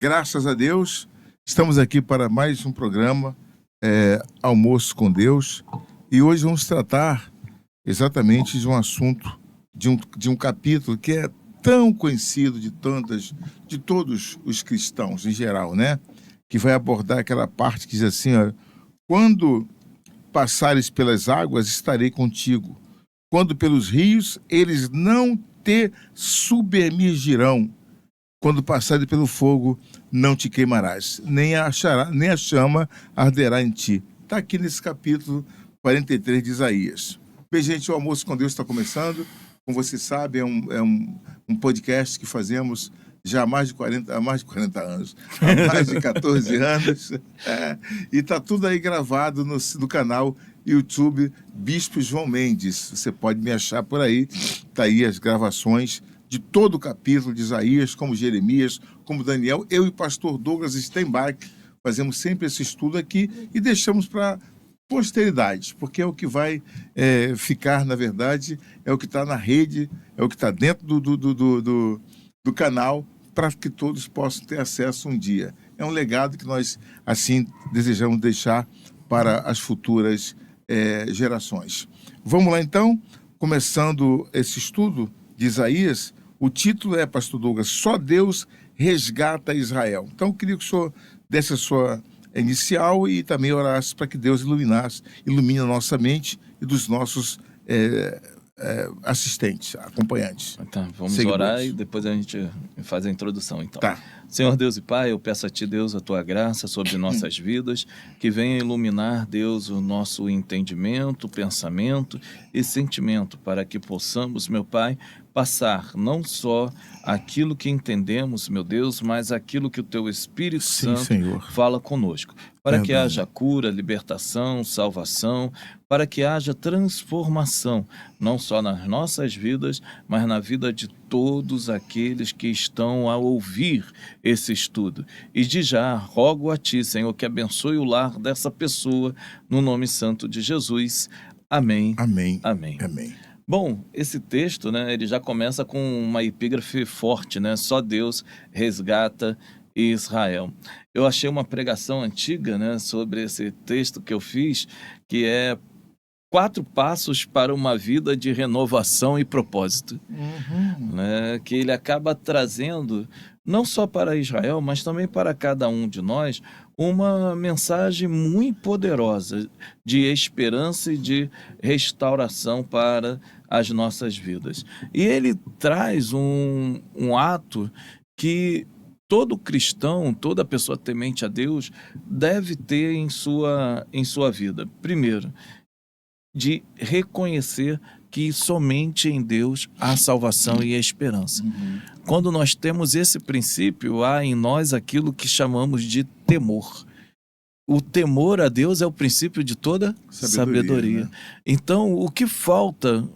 Graças a Deus, estamos aqui para mais um programa, Almoço com Deus, e hoje vamos tratar exatamente de um assunto, de um capítulo que é tão conhecido de todos os cristãos em geral, né? Que vai abordar aquela parte que diz assim, ó, quando passares pelas águas, estarei contigo. Quando pelos rios, eles não te submergirão. Quando passares pelo fogo, não te queimarás, nem a chama arderá em ti. Está aqui nesse capítulo 43 de Isaías. Bem, gente, o Almoço com Deus está começando. Como você sabe, é um podcast que fazemos já há mais de 40 anos, há mais de 14 anos. E está tudo aí gravado no canal YouTube Bispo João Mendes. Você pode me achar por aí. Está aí as gravações de todo o capítulo de Isaías, como Jeremias, como Daniel. Eu e o pastor Douglas Steinbach fazemos sempre esse estudo aqui e deixamos para posteridade, porque é o que vai ficar, na verdade, é o que está na rede, é o que está dentro do canal, para que todos possam ter acesso um dia. É um legado que nós, assim, desejamos deixar para as futuras gerações. Vamos lá, então, começando esse estudo de Isaías. O título é, pastor Douglas, Só Deus Resgata Israel. Então, eu queria que o senhor desse a sua inicial e também orasse para que Deus ilumine a nossa mente e dos nossos assistentes, acompanhantes. Tá, vamos seguidores. Orar e depois a gente faz a introdução, então. Tá. Senhor Deus e Pai, eu peço a Ti, Deus, a Tua graça sobre nossas vidas, que venha iluminar, Deus, o nosso entendimento, pensamento e sentimento, para que possamos, meu Pai, passar não só aquilo que entendemos, meu Deus, mas aquilo que o Teu Espírito Santo Senhor, fala conosco. Para que Verdade. haja cura, libertação, salvação, para que haja transformação, não só nas nossas vidas, mas na vida de todos aqueles que estão a ouvir esse estudo. E de já, rogo a Ti, Senhor, que abençoe o lar dessa pessoa, no nome santo de Jesus. Amém. Amém. Amém. Amém. Bom, esse texto, né, ele já começa com uma epígrafe forte, né? Só Deus resgata Israel. Eu achei uma pregação antiga, né, sobre esse texto que eu fiz, que é 4 passos para uma vida de renovação e propósito. Né, que ele acaba trazendo, não só para Israel, mas também para cada um de nós, uma mensagem muito poderosa de esperança e de restauração para as nossas vidas. E ele traz um ato que todo cristão, toda pessoa temente a Deus deve ter em sua vida. Primeiro, de reconhecer que somente em Deus há salvação e esperança. Quando nós temos esse princípio, há em nós aquilo que chamamos de temor. O temor a Deus é o princípio de toda sabedoria. Né? Então, o que falta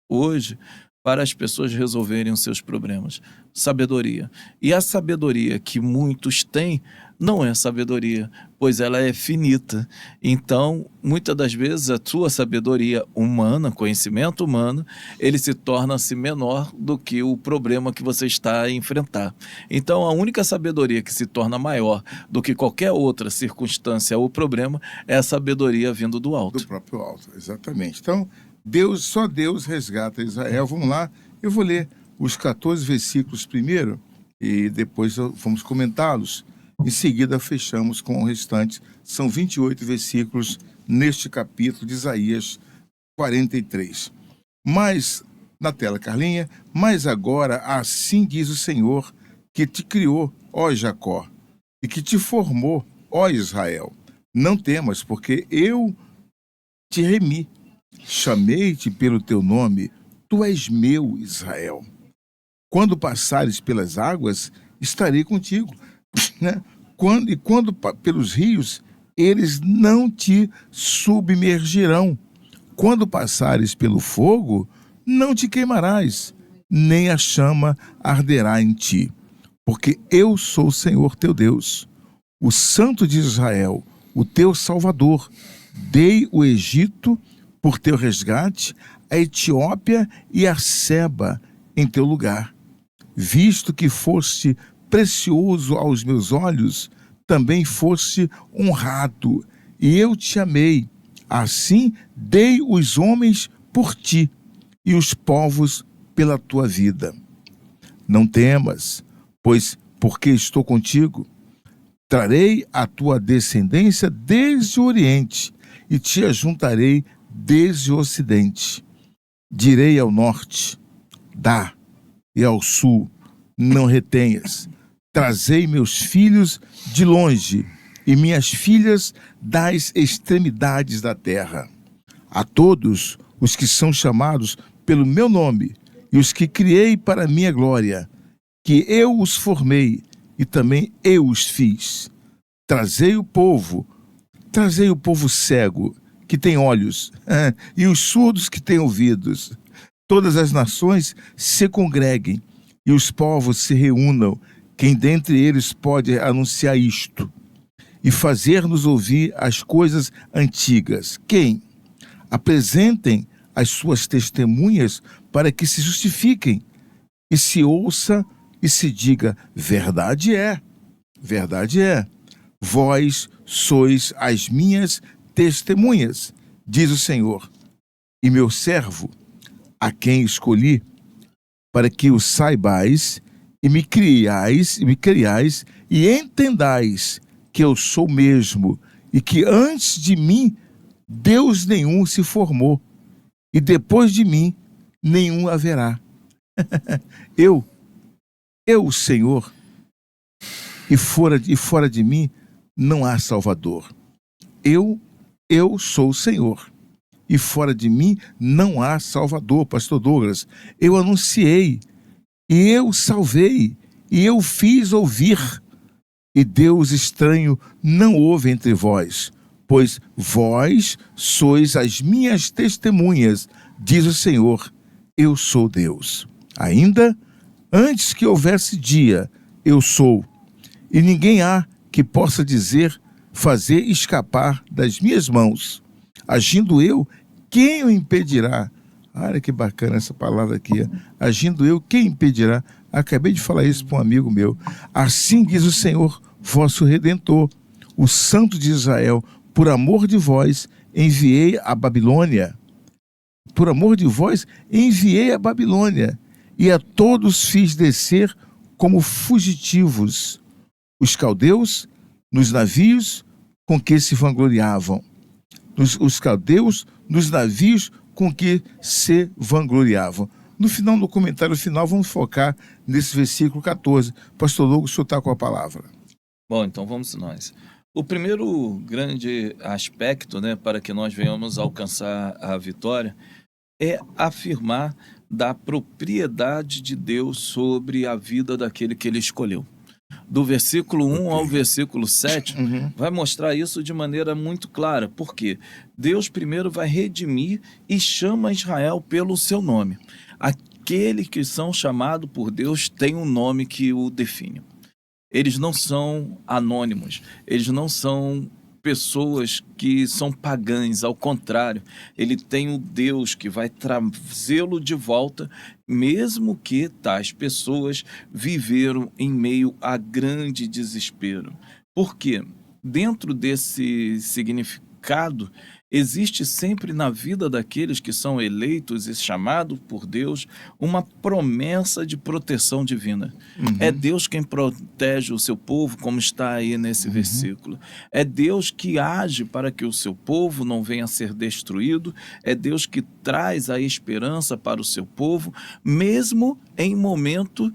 hoje para as pessoas resolverem os seus problemas? Sabedoria. E a sabedoria que muitos têm não é sabedoria, pois ela é finita. Então, muitas das vezes, a sua sabedoria humana, conhecimento humano, ele se torna-se menor do que o problema que você está a enfrentar. Então, a única sabedoria que se torna maior do que qualquer outra circunstância ou problema é a sabedoria vindo do alto. Do próprio alto, exatamente. Então, só Deus resgata Israel. Vamos lá, eu vou ler os 14 versículos primeiro e depois vamos comentá-los. Em seguida, fechamos com o restante. São 28 versículos neste capítulo de Isaías 43. Mas, na tela, Carlinha, mas agora assim diz o Senhor, que te criou, ó Jacó, e que te formou, ó Israel. Não temas, porque eu te remi. Chamei-te pelo teu nome, tu és meu, Israel. Quando passares pelas águas, estarei contigo. Né? Quando pelos rios, eles não te submergirão. Quando passares pelo fogo, não te queimarás, nem a chama arderá em ti. Porque eu sou o Senhor teu Deus, o Santo de Israel, o teu Salvador. Dei o Egito por teu resgate, a Etiópia e a Seba em teu lugar. Visto que foste precioso aos meus olhos, também foste honrado, e eu te amei. Assim dei os homens por ti, e os povos pela tua vida. Não temas, pois porque estou contigo, trarei a tua descendência desde o Oriente, e te ajuntarei desde o Ocidente. Direi ao norte, dá, e ao sul, não retenhas. Trazei meus filhos de longe, e minhas filhas das extremidades da terra. A todos os que são chamados pelo meu nome, e os que criei para minha glória, que eu os formei, e também eu os fiz. Trazei o povo cego, que tem olhos, e os surdos que têm ouvidos. Todas as nações se congreguem, e os povos se reúnam. Quem dentre eles pode anunciar isto e fazer-nos ouvir as coisas antigas? Quem? Apresentem as suas testemunhas para que se justifiquem, e se ouça e se diga: verdade é, verdade é. Vós sois as minhas testemunhas, diz o Senhor, e meu servo, a quem escolhi, para que o saibais e me criais e entendais que eu sou mesmo, e que antes de mim Deus nenhum se formou, e depois de mim nenhum haverá. Eu, o Senhor, e fora de mim não há Salvador. Eu sou o Senhor, e fora de mim não há Salvador, pastor Douglas. Eu anunciei, e eu salvei, e eu fiz ouvir, e Deus estranho não houve entre vós, pois vós sois as minhas testemunhas, diz o Senhor, eu sou Deus. Ainda antes que houvesse dia, eu sou, e ninguém há que possa fazer escapar das minhas mãos. Agindo eu, quem o impedirá? Olha que bacana essa palavra aqui. Agindo eu, quem impedirá? Acabei de falar isso para um amigo meu. Assim diz o Senhor, vosso Redentor, o Santo de Israel: por amor de vós enviei a Babilônia. Por amor de vós enviei a Babilônia, e a todos fiz descer como fugitivos. Os caldeus nos navios com que se vangloriavam. Os caldeus nos navios com que se vangloriavam. No final, no comentário final, vamos focar nesse versículo 14. Pastor Douglas, o senhor está com a palavra. Bom, então vamos nós. O primeiro grande aspecto, né, para que nós venhamos alcançar a vitória é afirmar da propriedade de Deus sobre a vida daquele que ele escolheu. Do versículo 1 ao versículo 7, vai mostrar isso de maneira muito clara. Por quê? Deus primeiro vai redimir e chama Israel pelo seu nome. Aqueles que são chamados por Deus têm um nome que o define. Eles não são anônimos, eles não são pessoas que são pagãs, ao contrário, ele tem um Deus que vai trazê-lo de volta, mesmo que tais pessoas viveram em meio a grande desespero. Por quê? Dentro desse significado, existe sempre na vida daqueles que são eleitos e chamados por Deus uma promessa de proteção divina. É Deus quem protege o seu povo, como está aí nesse versículo. É Deus que age para que o seu povo não venha a ser destruído. É Deus que traz a esperança para o seu povo, mesmo em momentos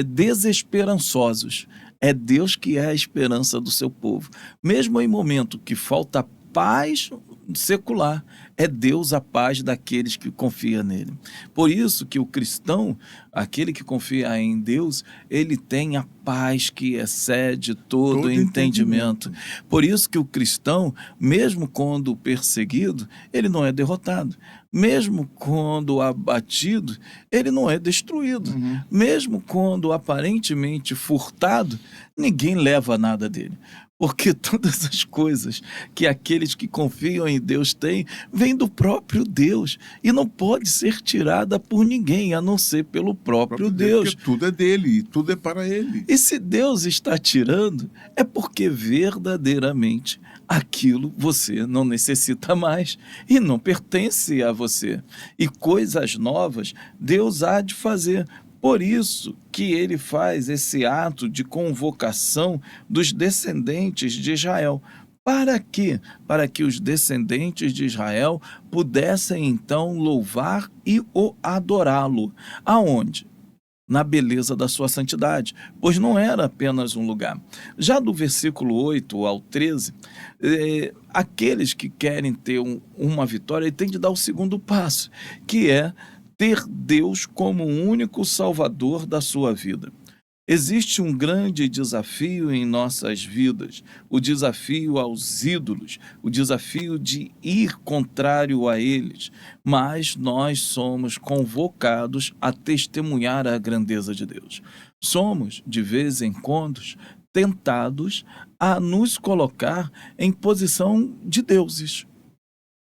desesperançosos. É Deus que é a esperança do seu povo. Mesmo em momento que falta paz secular, é Deus a paz daqueles que confiam nele. Por isso que o cristão, aquele que confia em Deus, ele tem a paz que excede todo entendimento. Por isso que o cristão, mesmo quando perseguido, ele não é derrotado. Mesmo quando abatido, ele não é destruído. Mesmo quando aparentemente furtado, ninguém leva nada dele. Porque todas as coisas que aqueles que confiam em Deus têm, vêm do próprio Deus e não pode ser tirada por ninguém, a não ser pelo próprio Deus. Porque tudo é dele, tudo é para ele. E se Deus está tirando, é porque verdadeiramente aquilo você não necessita mais e não pertence a você. E coisas novas Deus há de fazer. Por isso que ele faz esse ato de convocação dos descendentes de Israel. Para quê? Para que os descendentes de Israel pudessem então louvar e o adorá-lo. Aonde? Na beleza da sua santidade, pois não era apenas um lugar. Já do versículo 8 ao 13, aqueles que querem ter uma vitória, ele tem de dar o segundo passo, que é ter Deus como o único salvador da sua vida. Existe um grande desafio em nossas vidas, o desafio aos ídolos, o desafio de ir contrário a eles, mas nós somos convocados a testemunhar a grandeza de Deus. Somos, de vez em quando, tentados a nos colocar em posição de deuses,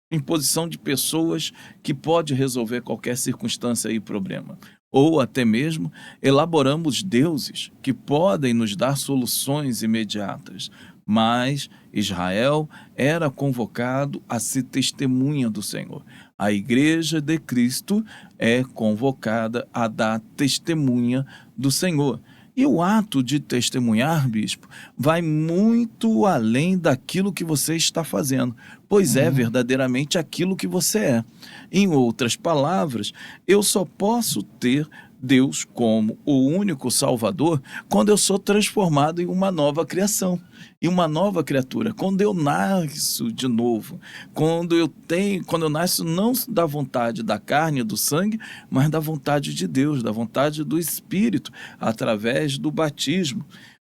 em posição de pessoas que pode resolver qualquer circunstância e problema. Ou até mesmo elaboramos deuses que podem nos dar soluções imediatas. Mas Israel era convocado a ser testemunha do Senhor. A Igreja de Cristo é convocada a dar testemunha do Senhor. E o ato de testemunhar, bispo, vai muito além daquilo que você está fazendo, pois é verdadeiramente aquilo que você é. Em outras palavras, eu só posso ter Deus como o único Salvador quando eu sou transformado em uma nova criação, em uma nova criatura, quando eu nasço de novo, quando eu nasço não da vontade da carne e do sangue, mas da vontade de Deus, da vontade do Espírito, através do batismo.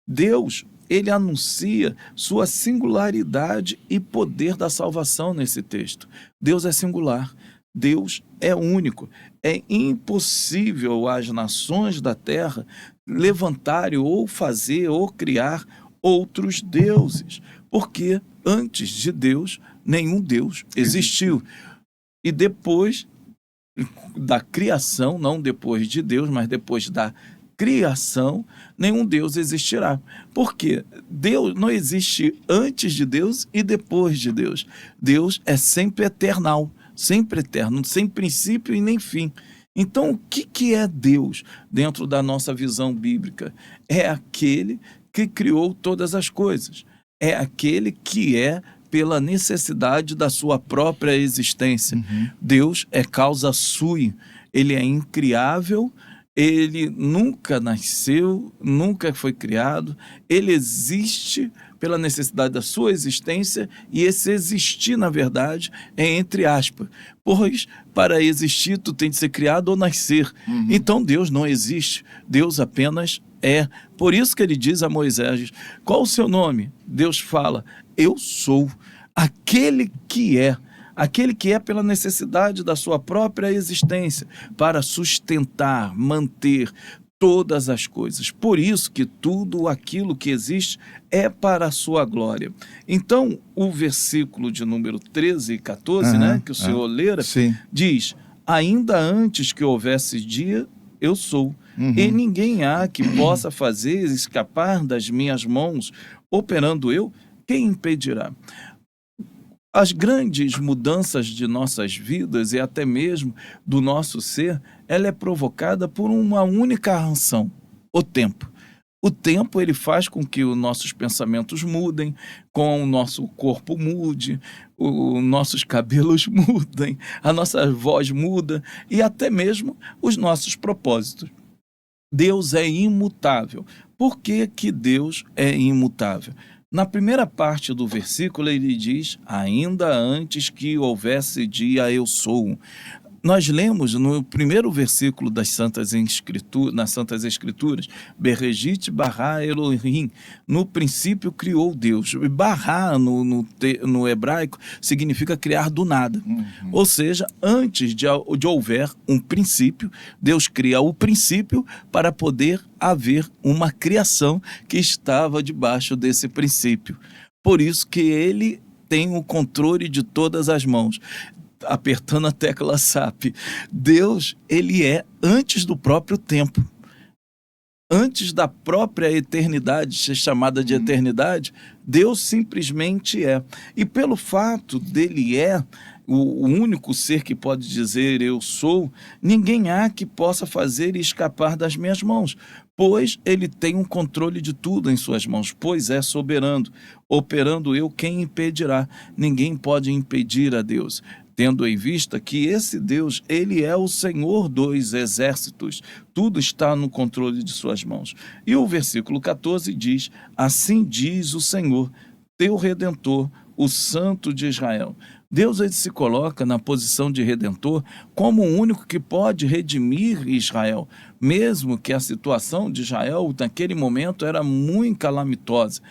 Deus, ele anuncia sua singularidade e poder da salvação nesse texto. Deus é singular. Deus é único. É impossível as nações da terra levantarem ou fazer ou criar outros deuses, porque antes de Deus, nenhum Deus existiu. E depois da criação, não depois de Deus, mas depois da criação, nenhum Deus existirá. Porque Deus não existe antes de Deus e depois de Deus. Deus é sempre eternal, sempre eterno, sem princípio e nem fim. Então, o que é Deus dentro da nossa visão bíblica? É aquele que criou todas as coisas. É aquele que é pela necessidade da sua própria existência. Deus é causa sui, ele é incriável, ele nunca nasceu, nunca foi criado, ele existe pela necessidade da sua existência, e esse existir, na verdade, é entre aspas, pois para existir tu tem de ser criado ou nascer. Então Deus não existe, Deus apenas é. Por isso que ele diz a Moisés, qual o seu nome? Deus fala, eu sou aquele que é. Aquele que é pela necessidade da sua própria existência, para sustentar, manter todas as coisas. Por isso que tudo aquilo que existe é para a sua glória. Então, o versículo de número 13 e 14, que o senhor lera, diz, ainda antes que houvesse dia, eu sou. E ninguém há que possa fazer escapar das minhas mãos, operando eu, quem impedirá? As grandes mudanças de nossas vidas e até mesmo do nosso ser, ela é provocada por uma única ação, o tempo. O tempo, ele faz com que os nossos pensamentos mudem, com o nosso corpo mude, os nossos cabelos mudem, a nossa voz muda e até mesmo os nossos propósitos. Deus é imutável. Por que que Deus é imutável? Na primeira parte do versículo, ele diz, ainda antes que houvesse dia, eu sou. nós lemos no primeiro versículo das nas Santas Escrituras, Bereshit bara Elohim, no princípio criou Deus. E bará no hebraico significa criar do nada. Ou seja, antes de houver um princípio, Deus cria o princípio para poder haver uma criação que estava debaixo desse princípio. Por isso que ele tem o controle de todas as mãos. Apertando a tecla SAP, Deus, ele é antes do próprio tempo. Antes da própria eternidade, ser chamada de eternidade, Deus simplesmente é. E pelo fato dele o único ser que pode dizer eu sou, ninguém há que possa fazer e escapar das minhas mãos, pois ele tem um controle de tudo em suas mãos, pois é soberano. Operando eu, quem impedirá? Ninguém pode impedir a Deus. Tendo em vista que esse Deus, ele é o Senhor dos exércitos, tudo está no controle de suas mãos. E o versículo 14 diz, assim diz o Senhor, teu Redentor, o Santo de Israel. Deus, ele se coloca na posição de Redentor como o único que pode redimir Israel, mesmo que a situação de Israel naquele momento era muito calamitosa.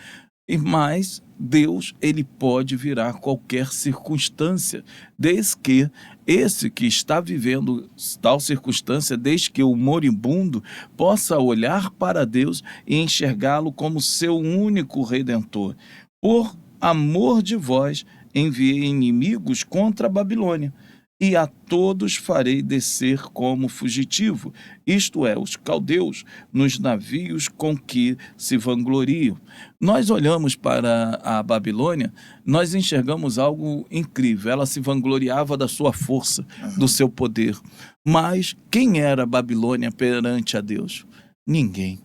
Mas Deus, ele pode virar qualquer circunstância, desde que esse que está vivendo tal circunstância, desde que o moribundo possa olhar para Deus e enxergá-lo como seu único Redentor. Por amor de vós, enviei inimigos contra a Babilônia, e a todos farei descer como fugitivo, isto é, os caldeus, nos navios com que se vangloriam. Nós olhamos para a Babilônia, nós enxergamos algo incrível, ela se vangloriava da sua força, do seu poder. Mas quem era a Babilônia perante a Deus? Ninguém.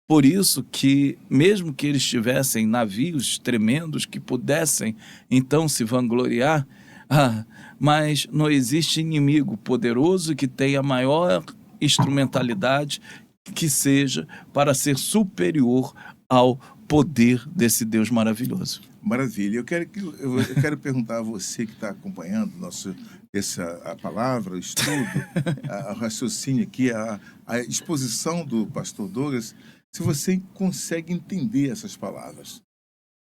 Por isso que, mesmo que eles tivessem navios tremendos que pudessem então se vangloriar, mas não existe inimigo poderoso que tenha maior instrumentalidade que seja para ser superior ao poder desse Deus maravilhoso. Maravilha. Eu quero perguntar a você que está acompanhando a palavra, o estudo, o raciocínio aqui, a exposição do pastor Douglas, se você consegue entender essas palavras.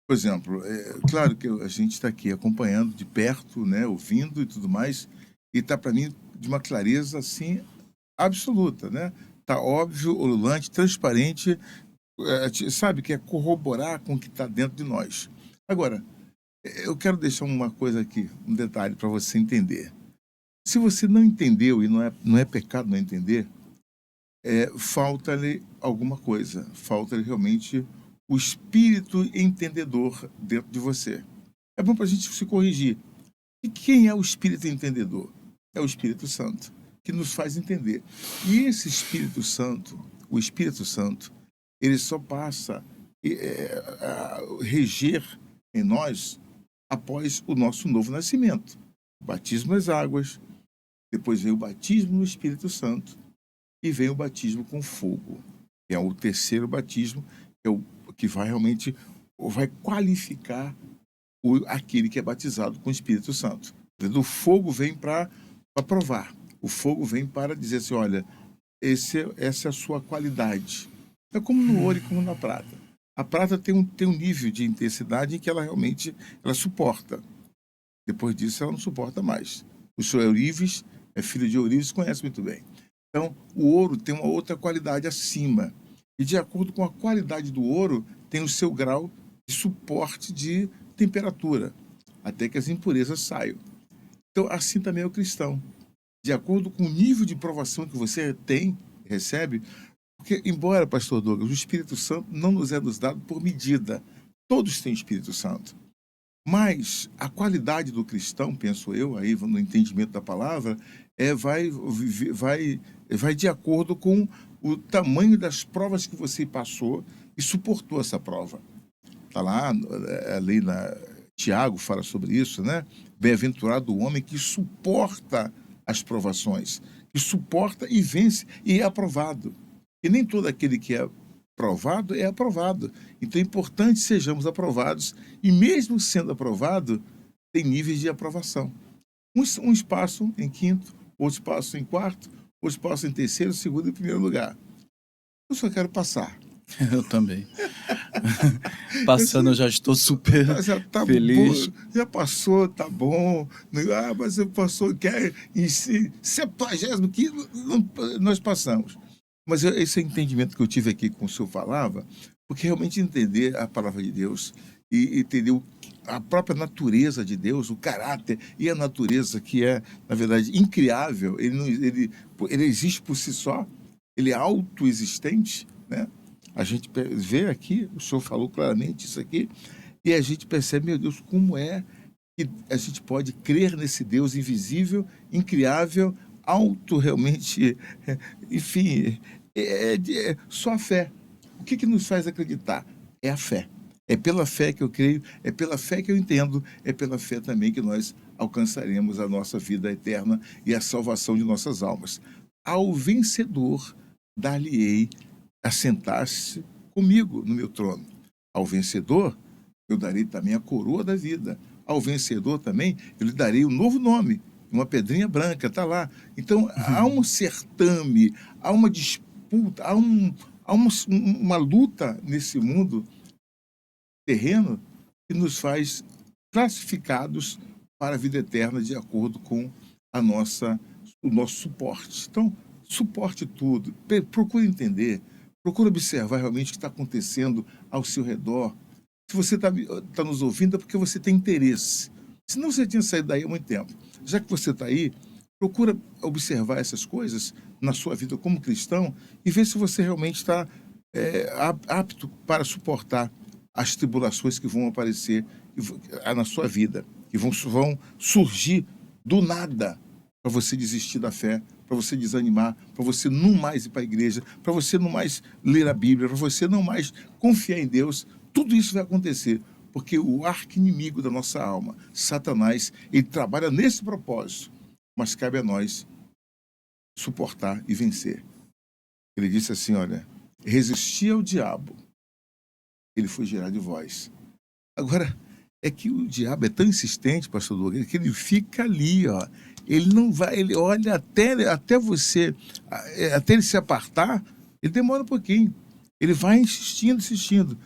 Por exemplo, claro que a gente está aqui acompanhando de perto, né, ouvindo e tudo mais, e está para mim de uma clareza assim absoluta, né? Está óbvio, ululante, transparente, sabe, que é corroborar com o que está dentro de nós. Agora, eu quero deixar uma coisa aqui, um detalhe para você entender. Se você não entendeu, e não é pecado não entender, falta-lhe alguma coisa, falta-lhe realmente o espírito entendedor dentro de você. É bom para a gente se corrigir. E quem é o espírito entendedor? É o Espírito Santo, que nos faz entender. E esse Espírito Santo, o Espírito Santo, ele só passa a reger em nós após o nosso novo nascimento. O batismo nas águas, depois vem o batismo no Espírito Santo e vem o batismo com fogo. É o terceiro batismo, que vai realmente qualificar aquele que é batizado com o Espírito Santo. O fogo vem para provar. O fogo vem para dizer assim, olha, essa é a sua qualidade. É como no ouro e como na prata. A prata tem um nível de intensidade em que ela realmente suporta. Depois disso, ela não suporta mais. O senhor Eurives, filho de Eurives, conhece muito bem. Então, o ouro tem uma outra qualidade acima. E de acordo com a qualidade do ouro, tem o seu grau de suporte de temperatura, até que as impurezas saiam. Então, assim também é o cristão. De acordo com o nível de provação que você recebe, porque, embora, pastor Douglas, o Espírito Santo não nos é dado por medida. Todos têm Espírito Santo. Mas a qualidade do cristão, penso eu, aí no entendimento da palavra, vai de acordo com o tamanho das provas que você passou e suportou essa prova. Está lá, ali Tiago fala sobre isso, né? Bem-aventurado o homem que suporta as provações, que suporta e vence e é aprovado. E nem todo aquele que é provado é aprovado. Então é importante que sejamos aprovados e mesmo sendo aprovado, tem níveis de aprovação. Um espaço em quinto, outros passam em quarto, outros passam em terceiro, segundo e primeiro lugar. Eu só quero passar. Eu também. Passando, eu já estou super Já tá feliz. bom, já passou, tá bom. Mas você passou, quer em 70º nós passamos. Mas esse é o entendimento que eu tive aqui com o senhor falava, porque realmente entender a palavra de Deus e entender a própria natureza de Deus, o caráter e a natureza que é, na verdade, incriável. Ele existe por si só, ele é autoexistente, né? A gente vê aqui, o senhor falou claramente isso aqui, e a gente percebe, meu Deus, como é que a gente pode crer nesse Deus invisível, incriável, realmente, enfim, só a fé. O que nos faz acreditar? É a fé. É pela fé que eu creio, é pela fé que eu entendo, é pela fé também que nós alcançaremos a nossa vida eterna e a salvação de nossas almas. Ao vencedor, dar-lhe-ei assentar-se comigo no meu trono. Ao vencedor, eu darei também a coroa da vida. Ao vencedor também, eu lhe darei um novo nome, uma pedrinha branca, está lá. Então, há um certame, há uma disputa, há uma luta nesse mundo terreno que nos faz classificados para a vida eterna de acordo com o nosso suporte. Então, suporte tudo, procure entender, procure observar realmente o que está acontecendo ao seu redor. Se você está nos ouvindo é porque você tem interesse. Senão você tinha saído daí há muito tempo. Já que você está aí, procura observar essas coisas na sua vida como cristão e ver se você realmente está apto para suportar as tribulações que vão aparecer na sua vida, que vão surgir do nada para você desistir da fé, para você desanimar, para você não mais ir para a igreja, para você não mais ler a Bíblia, para você não mais confiar em Deus. Tudo isso vai acontecer, porque o arqui-inimigo da nossa alma, Satanás, ele trabalha nesse propósito, mas cabe a nós suportar e vencer. Ele disse assim, olha, resisti ao diabo, ele fugirá de vós. Agora, é que o diabo é tão insistente, pastor Douglas, que ele fica ali, ó. Ele não vai, ele olha até você, até ele se apartar, ele demora um pouquinho. Ele vai insistindo.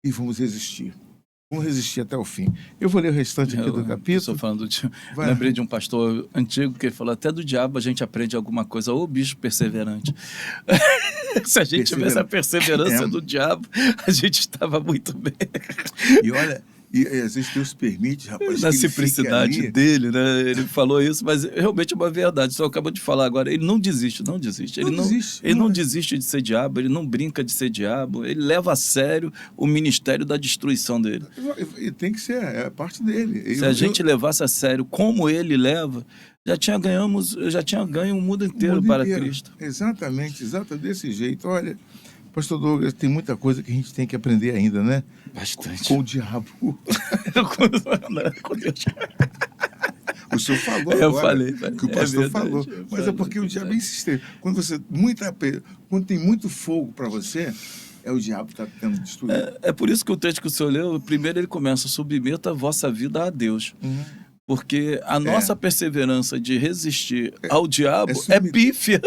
E vamos resistir. Vamos resistir até o fim. Eu vou ler o restante aqui do capítulo. Estou falando lembrei de um pastor antigo que falou, até do diabo a gente aprende alguma coisa, ô bicho perseverante. Se a gente tivesse a perseverança do diabo, a gente estava muito bem. E olha, e às vezes Deus permite, rapaz, na simplicidade dele, né? Ele falou isso, mas realmente é uma verdade. Só acabou de falar agora. Ele não desiste. Ele não desiste de ser diabo, ele não brinca de ser diabo, ele leva a sério o ministério da destruição dele. E tem que ser, é parte dele. Se a gente levasse a sério como ele leva, já tinha ganho o mundo inteiro para Cristo. Exatamente desse jeito. Olha, pastor Douglas, tem muita coisa que a gente tem que aprender ainda, né? Bastante. Com o diabo. Com Deus. O senhor falou eu agora falei. Que o pastor falou. Mas é porque o diabo é insistente. Quando tem muito fogo para você, é o diabo que está tentando destruir. É por isso que o texto que o senhor leu, primeiro ele começa, submeta a vossa vida a Deus. Uhum. Porque a nossa perseverança de resistir ao diabo é pífia.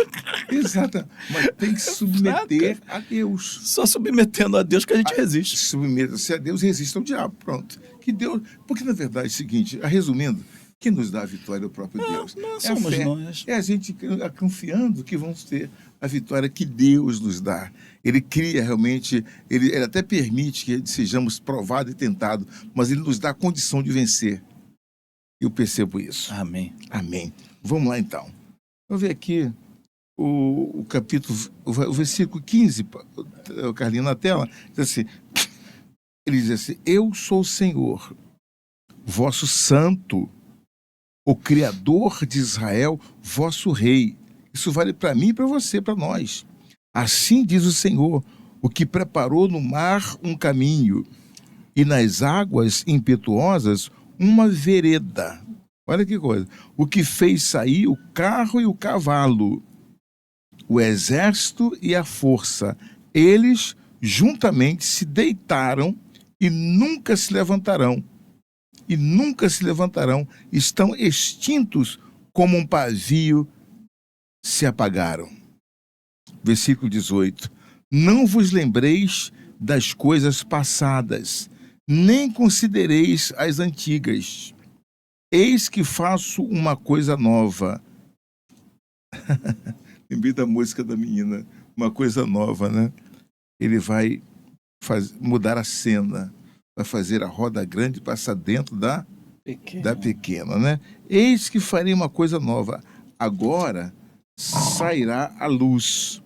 Exato. Mas tem que submeter a Deus. Só submetendo a Deus que a gente resiste. Submeta-se a Deus, resista ao diabo. Pronto. Que Deus... Porque, na verdade, é o seguinte, resumindo, quem nos dá a vitória é o próprio Deus. Não somos nós. É a gente confiando que vamos ter a vitória que Deus nos dá. Ele cria realmente, ele até permite que sejamos provados e tentados, mas ele nos dá a condição de vencer. Eu percebo isso. Amém. Vamos lá, então. Vamos ver aqui o capítulo, o versículo 15, o Carlinho na tela, diz assim, ele diz assim, eu sou o Senhor, vosso santo, o Criador de Israel, vosso rei. Isso vale para mim e para você, para nós. Assim diz o Senhor, o que preparou no mar um caminho e nas águas impetuosas uma vereda. Olha que coisa. O que fez sair o carro e o cavalo, o exército e a força. Eles juntamente se deitaram e nunca se levantarão. Estão extintos como um pavio se apagaram. Versículo 18. Não vos lembreis das coisas passadas, nem considereis as antigas. Eis que faço uma coisa nova. Lembrei da música da menina, uma coisa nova, né? Ele vai mudar a cena, vai fazer a roda grande passar dentro da pequena, né? Eis que farei uma coisa nova. Agora sairá a luz.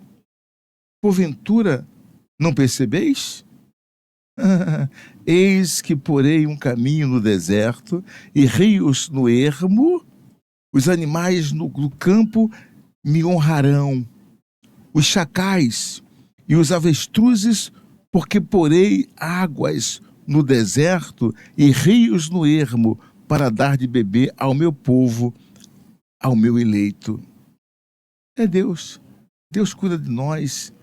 Porventura, não percebeis? Eis que porei um caminho no deserto e rios no ermo. Os animais no campo me honrarão. Os chacais e os avestruzes, porque porei águas no deserto e rios no ermo, para dar de beber ao meu povo, ao meu eleito. É Deus. Deus cuida de nós.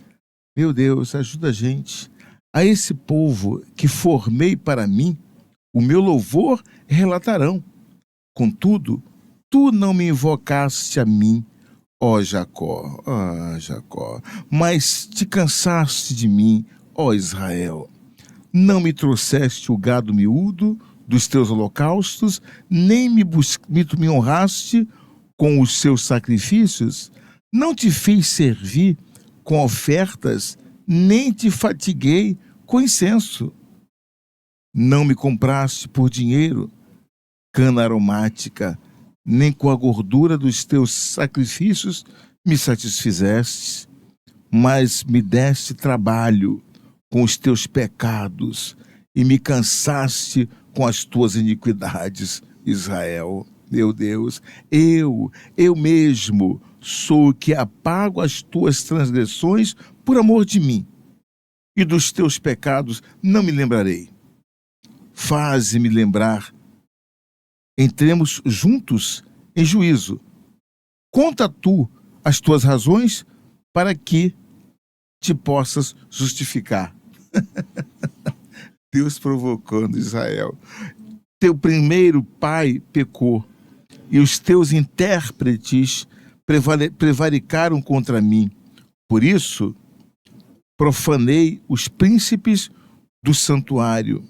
Meu Deus, ajuda a gente. A esse povo que formei para mim, o meu louvor relatarão. Contudo, tu não me invocaste a mim, ó Jacó, mas te cansaste de mim, ó Israel. Não me trouxeste o gado miúdo dos teus holocaustos, nem tu me honraste com os seus sacrifícios. Não te fiz servir com ofertas, nem te fatiguei com incenso. Não me compraste por dinheiro cana aromática, nem com a gordura dos teus sacrifícios me satisfizeste, mas me deste trabalho com os teus pecados e me cansaste com as tuas iniquidades, Israel. Meu Deus, eu mesmo sou o que apago as tuas transgressões por amor de mim, e dos teus pecados não me lembrarei. Faze-me lembrar, entremos juntos em juízo. Conta tu as tuas razões para que te possas justificar. Deus provocando Israel. Teu primeiro pai pecou, e os teus intérpretes prevaricaram contra mim. Por isso, profanei os príncipes do santuário.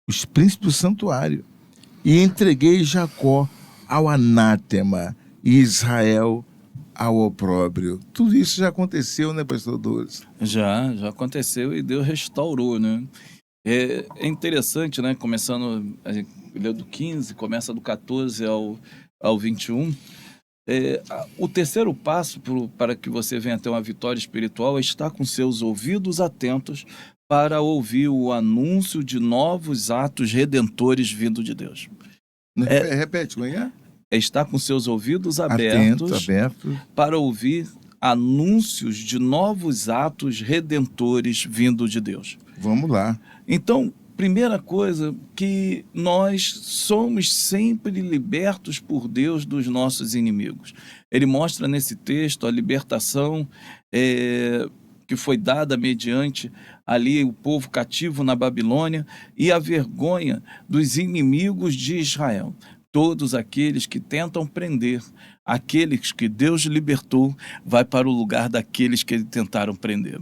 Os príncipes do santuário. E entreguei Jacó ao anátema e Israel ao opróbrio. Tudo isso já aconteceu, né, pastor Douglas? Já aconteceu e Deus restaurou, né? É interessante, né? Começando, a gente leu do 15, começa do 14 ao 21. O terceiro passo para que você venha ter uma vitória espiritual é estar com seus ouvidos atentos para ouvir o anúncio de novos atos redentores vindo de Deus. Repete, como é? É estar com seus ouvidos abertos para ouvir anúncios de novos atos redentores vindo de Deus. Vamos lá. Então, primeira coisa, que nós somos sempre libertos por Deus dos nossos inimigos. Ele mostra nesse texto a libertação que foi dada mediante ali o povo cativo na Babilônia e a vergonha dos inimigos de Israel. Todos aqueles que tentam prender aqueles que Deus libertou, vai para o lugar daqueles que tentaram prender.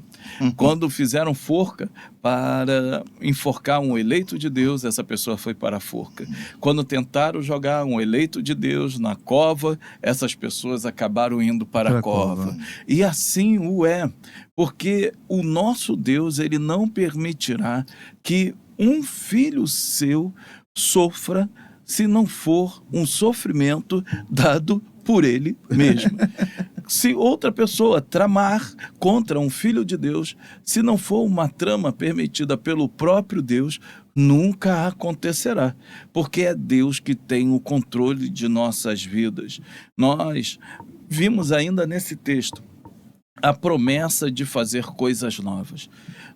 Quando fizeram forca para enforcar um eleito de Deus, essa pessoa foi para a forca. Quando tentaram jogar um eleito de Deus na cova, essas pessoas acabaram indo para a cova. E assim o é, porque o nosso Deus, ele não permitirá que um filho seu sofra se não for um sofrimento dado por ele mesmo. Se outra pessoa tramar contra um filho de Deus, se não for uma trama permitida pelo próprio Deus, nunca acontecerá, porque é Deus que tem o controle de nossas vidas. Nós vimos ainda nesse texto a promessa de fazer coisas novas.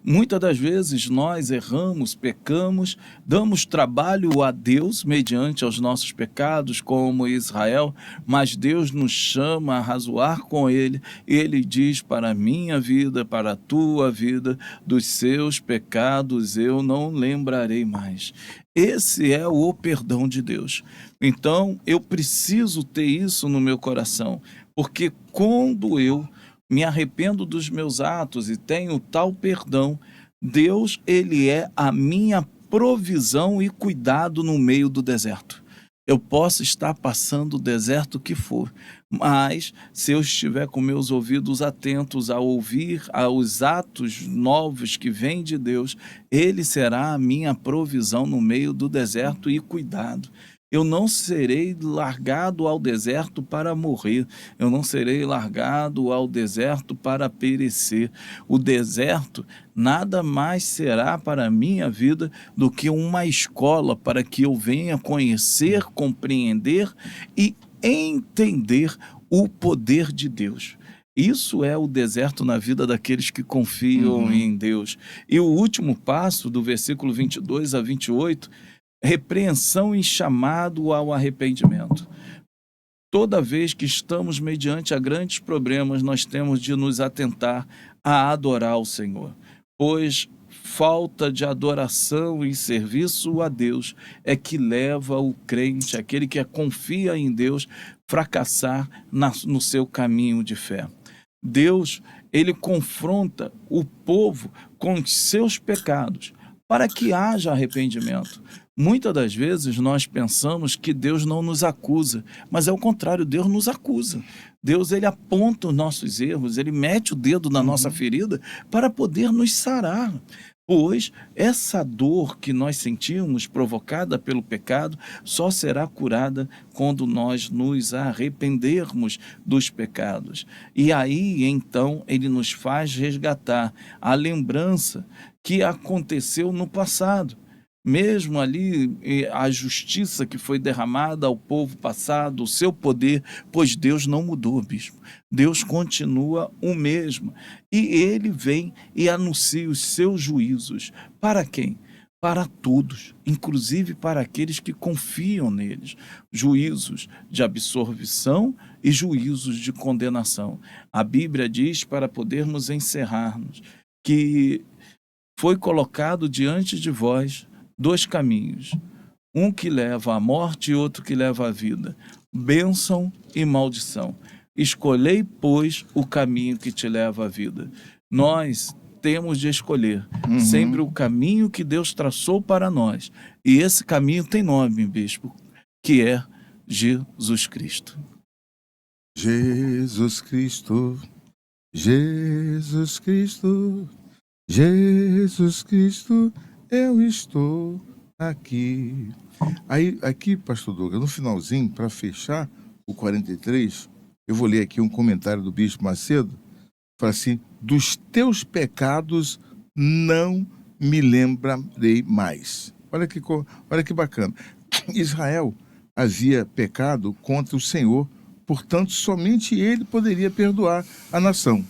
Muitas das vezes nós erramos, pecamos, damos trabalho a Deus mediante aos nossos pecados, como Israel, mas Deus nos chama a razoar com Ele. Ele diz: para a minha vida, para a tua vida, dos seus pecados eu não lembrarei mais. Esse é o perdão de Deus. Então, eu preciso ter isso no meu coração, porque quando eu me arrependo dos meus atos e tenho tal perdão, Deus, ele é a minha provisão e cuidado no meio do deserto. Eu posso estar passando o deserto que for, mas se eu estiver com meus ouvidos atentos a ouvir aos atos novos que vêm de Deus, ele será a minha provisão no meio do deserto e cuidado. Eu não serei largado ao deserto para morrer. Eu não serei largado ao deserto para perecer. O deserto nada mais será para a minha vida do que uma escola para que eu venha conhecer, compreender e entender o poder de Deus. Isso é o deserto na vida daqueles que confiam em Deus. E o último passo, do versículo 22 a 28, repreensão e chamado ao arrependimento. Toda vez que estamos mediante a grandes problemas, nós temos de nos atentar a adorar o Senhor, pois falta de adoração e serviço a Deus é que leva o crente, aquele que confia em Deus, fracassar no seu caminho de fé. Deus, ele confronta o povo com os seus pecados para que haja arrependimento. Muitas das vezes nós pensamos que Deus não nos acusa, mas é o contrário, Deus nos acusa. Deus, ele aponta os nossos erros, ele mete o dedo na nossa ferida para poder nos sarar. Pois essa dor que nós sentimos provocada pelo pecado só será curada quando nós nos arrependermos dos pecados. E aí, então, ele nos faz resgatar a lembrança que aconteceu no passado. Mesmo ali, a justiça que foi derramada ao povo passado, o seu poder, pois Deus não mudou, bispo. Deus continua o mesmo. E ele vem e anuncia os seus juízos. Para quem? Para todos, inclusive para aqueles que confiam neles. Juízos de absolvição e juízos de condenação. A Bíblia diz, para podermos encerrarmos, que foi colocado diante de vós 2 caminhos, um que leva à morte e outro que leva à vida, bênção e maldição. Escolhei, pois, o caminho que te leva à vida. Nós temos de escolher sempre o caminho que Deus traçou para nós. E esse caminho tem nome, bispo, que é Jesus Cristo. Jesus Cristo, Jesus Cristo, Jesus Cristo, eu estou aqui. Aí, aqui, pastor Douglas, no finalzinho, para fechar o 43, eu vou ler aqui um comentário do Bispo Macedo. Fala assim: dos teus pecados não me lembrarei mais. Olha que bacana. Israel havia pecado contra o Senhor, portanto, somente ele poderia perdoar a nação.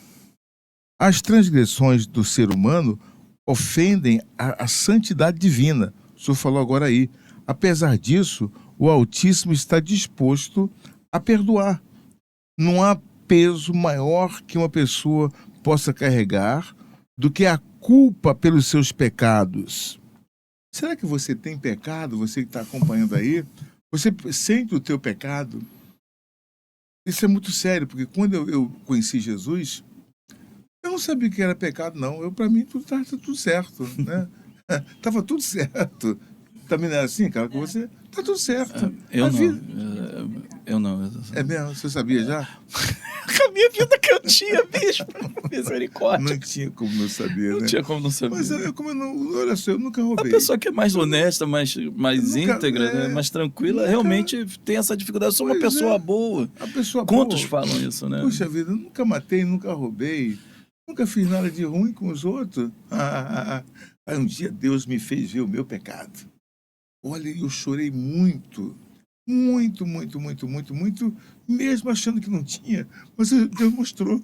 As transgressões do ser humano ofendem a santidade divina. O senhor falou agora aí. Apesar disso, o Altíssimo está disposto a perdoar. Não há peso maior que uma pessoa possa carregar do que a culpa pelos seus pecados. Será que você tem pecado, você que está acompanhando aí? Você sente o teu pecado? Isso é muito sério, porque quando eu conheci Jesus, eu não sabia que era pecado, não. Para mim, estava tudo certo, né? Tava tudo certo. Também não era assim, cara, com você? Tá tudo certo. Eu não. É mesmo? Você sabia já? A minha vida que eu tinha, bispo. Misericórdia. Não tinha como não saber, né? Não tinha como não saber. Mas olha só, eu nunca roubei. A pessoa que é mais honesta, mais íntegra, né? Mais tranquila, realmente tem essa dificuldade. Eu sou uma pessoa boa. A pessoa Quantos boa. falam isso, né? Puxa vida, eu nunca matei, nunca roubei. Nunca fiz nada de ruim com os outros. Aí um dia Deus me fez ver o meu pecado. Olha, eu chorei muito, mesmo achando que não tinha, mas Deus mostrou.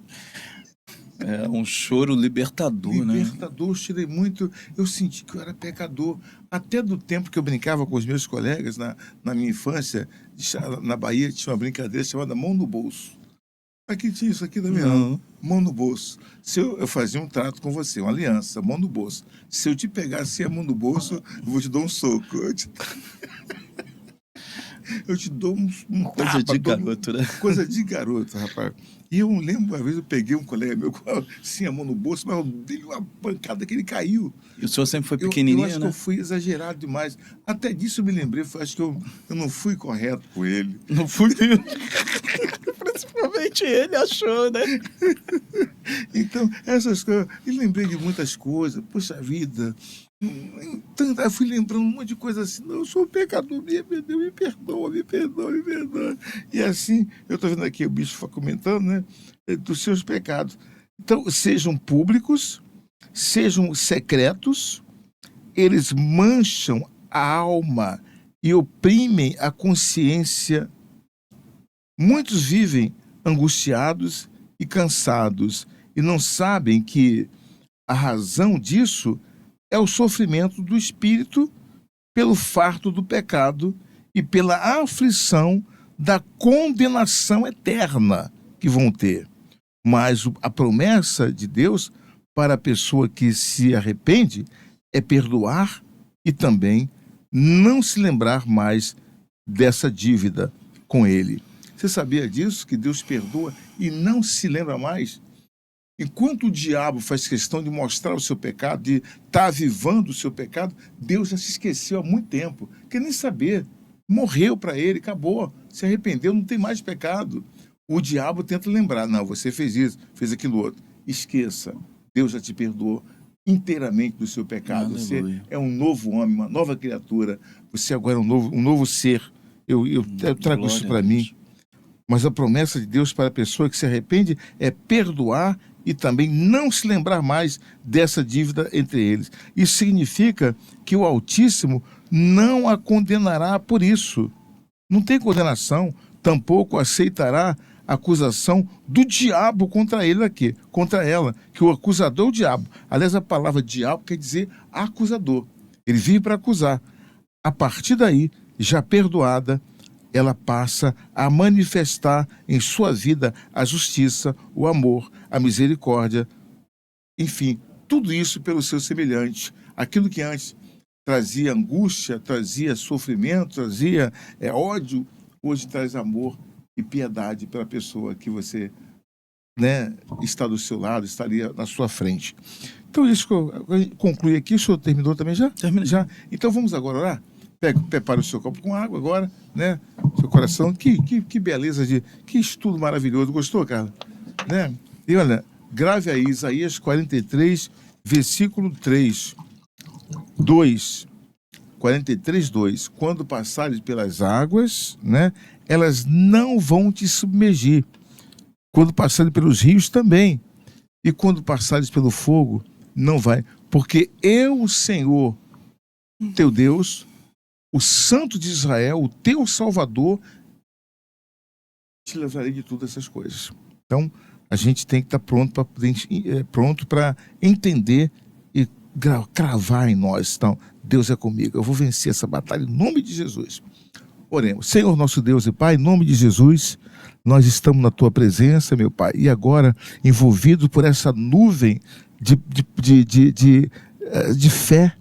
É um choro libertador, né? Libertador, tirei muito. Eu senti que eu era pecador. Até do tempo que eu brincava com os meus colegas na minha infância, na Bahia, tinha uma brincadeira chamada mão no bolso. Aqui tinha isso aqui também, não. Mão no bolso. Se eu fazia um trato com você, uma aliança, mão no bolso. Se eu te pegasse a mão no bolso, eu vou te dar um soco. Eu te dou um Coisa tapa, de garoto, né? Coisa de garoto, rapaz. E eu lembro, uma vez eu peguei um colega meu sem a mão no bolso, mas eu dei uma pancada que ele caiu. E o senhor sempre foi Eu pequenininho, acho que né? eu fui exagerado demais. Até disso eu me lembrei, acho que eu não fui correto com ele. Não fui mesmo. Principalmente ele achou, né? Então, essas coisas. E lembrei de muitas coisas. Poxa vida. Então, eu fui lembrando um monte de coisas assim. Não, eu sou um pecador, meu Deus, me perdoa, me perdoa, me perdoa. E assim, eu estou vendo aqui o bispo comentando, né? Dos seus pecados. Então, sejam públicos, sejam secretos, eles mancham a alma e oprimem a consciência. Muitos vivem angustiados e cansados e não sabem que a razão disso é o sofrimento do espírito pelo fardo do pecado e pela aflição da condenação eterna que vão ter. Mas a promessa de Deus para a pessoa que se arrepende é perdoar e também não se lembrar mais dessa dívida com ele. Você sabia disso? Que Deus perdoa e não se lembra mais? Enquanto o diabo faz questão de mostrar o seu pecado, de estar avivando o seu pecado, Deus já se esqueceu há muito tempo. Quer nem saber. Morreu para ele, acabou. Se arrependeu, não tem mais pecado. O diabo tenta lembrar. Não, você fez isso, fez aquilo outro. Esqueça. Deus já te perdoou inteiramente do seu pecado. Aleluia. Você é um novo homem, uma nova criatura. Você agora é um novo ser. Eu trago Glória isso para a mim. Deus. Mas a promessa de Deus para a pessoa que se arrepende é perdoar e também não se lembrar mais dessa dívida entre eles. Isso significa que o Altíssimo não a condenará por isso. Não tem condenação, tampouco aceitará a acusação do diabo contra ele aqui, contra ela, que o acusador é o diabo. Aliás, a palavra diabo quer dizer acusador. Ele vive para acusar. A partir daí, já perdoada, ela passa a manifestar em sua vida a justiça, o amor, a misericórdia, enfim, tudo isso pelo seu semelhante. Aquilo que antes trazia angústia, trazia sofrimento, trazia ódio, hoje traz amor e piedade pela pessoa que você, né, está do seu lado, estaria na sua frente. Então, isso que eu concluí aqui. O senhor terminou também já? Terminei. Já. Então, vamos agora orar? Prepare o seu copo com água agora, né? Seu coração. Que beleza que estudo maravilhoso. Gostou, Carla? Né? E olha, grave aí Isaías 43, versículo 3, 2. 43, 2. Quando passares pelas águas, né, elas não vão te submergir. Quando passares pelos rios também. E quando passares pelo fogo, não vai. Porque eu, o Senhor, teu Deus, o Santo de Israel, o teu Salvador, te livrarei de todas essas coisas. Então, a gente tem que estar pronto para entender e cravar em nós. Então, Deus é comigo, eu vou vencer essa batalha em nome de Jesus. Oremos. Senhor, nosso Deus e Pai, em nome de Jesus, nós estamos na tua presença, meu Pai, e agora envolvidos por essa nuvem de fé,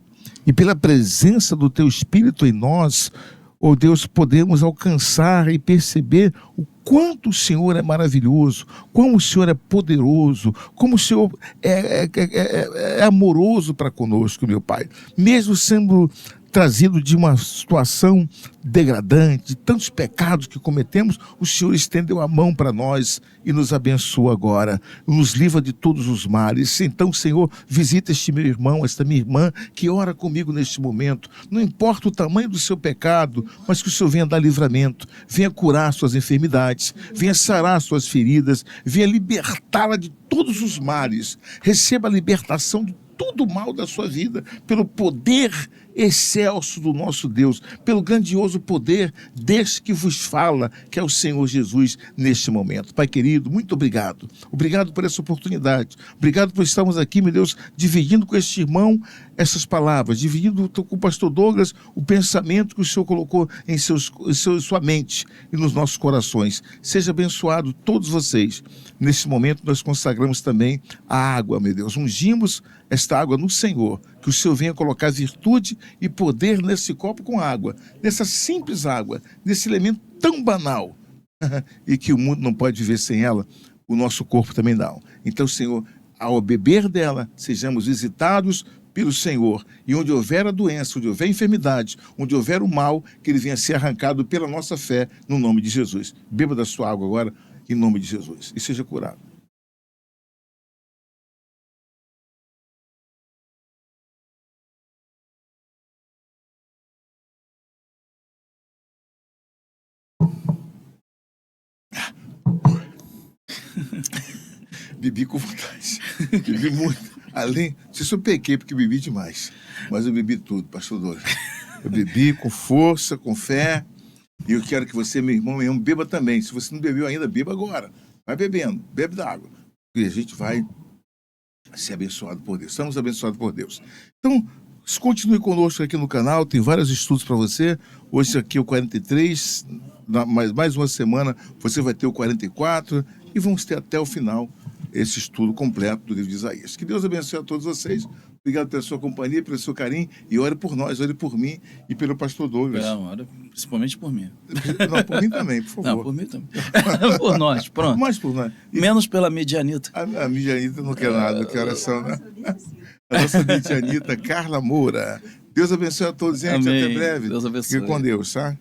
e pela presença do teu Espírito em nós, ó Deus, podemos alcançar e perceber o quanto o Senhor é maravilhoso, como o Senhor é poderoso, como o Senhor é amoroso para conosco, meu Pai. Mesmo sendo trazido de uma situação degradante, de tantos pecados que cometemos, o Senhor estendeu a mão para nós e nos abençoa agora, nos livra de todos os males. Então, Senhor, visita este meu irmão, esta minha irmã, que ora comigo neste momento. Não importa o tamanho do seu pecado, mas que o Senhor venha dar livramento, venha curar suas enfermidades, venha sarar suas feridas, venha libertá-la de todos os males. Receba a libertação de todo o mal da sua vida, pelo poder excelso do nosso Deus, pelo grandioso poder deste que vos fala, que é o Senhor Jesus, neste momento. Pai querido, muito obrigado. Obrigado por essa oportunidade. Obrigado por estarmos aqui, meu Deus, dividindo com este irmão essas palavras, dividindo com o pastor Douglas o pensamento que o Senhor colocou em sua mente e nos nossos corações. Seja abençoado todos vocês. Neste momento nós consagramos também a água, meu Deus. Ungimos esta água no Senhor, que o Senhor venha colocar virtude e poder nesse copo com água, nessa simples água, nesse elemento tão banal, e que o mundo não pode viver sem ela, o nosso corpo também não. Então, Senhor, ao beber dela, sejamos visitados pelo Senhor, e onde houver a doença, onde houver a enfermidade, onde houver o mal, que ele venha ser arrancado pela nossa fé, no nome de Jesus. Beba da sua água agora, em nome de Jesus, e seja curado. Bebi com vontade, bebi muito, além, não sei se eu pequei porque bebi demais, mas eu bebi tudo, pastor Douglas. Eu bebi com força, com fé, e eu quero que você, meu irmão, beba também. Se você não bebeu ainda, beba agora, vai bebendo, bebe da água, e a gente vai ser abençoado por Deus, estamos abençoados por Deus. Então, continue conosco aqui no canal, tem vários estudos para você. Hoje aqui é o 43, mais uma semana você vai ter o 44, e vamos ter até o final esse estudo completo do livro de Isaías. Que Deus abençoe a todos vocês. Obrigado pela sua companhia, pelo seu carinho, e ore por nós, ore por mim e pelo pastor Douglas. Ora, principalmente por mim. Não, por mim também, por favor. Não, por mim também. Por nós, pronto. Mais por nós. Menos pela Midianita. A Midianita não quer nada, não quer oração, né? A nossa Midianita, Carla Moura. Deus abençoe a todos, gente. Amém. Até breve. Deus abençoe. Fique com Deus, tá?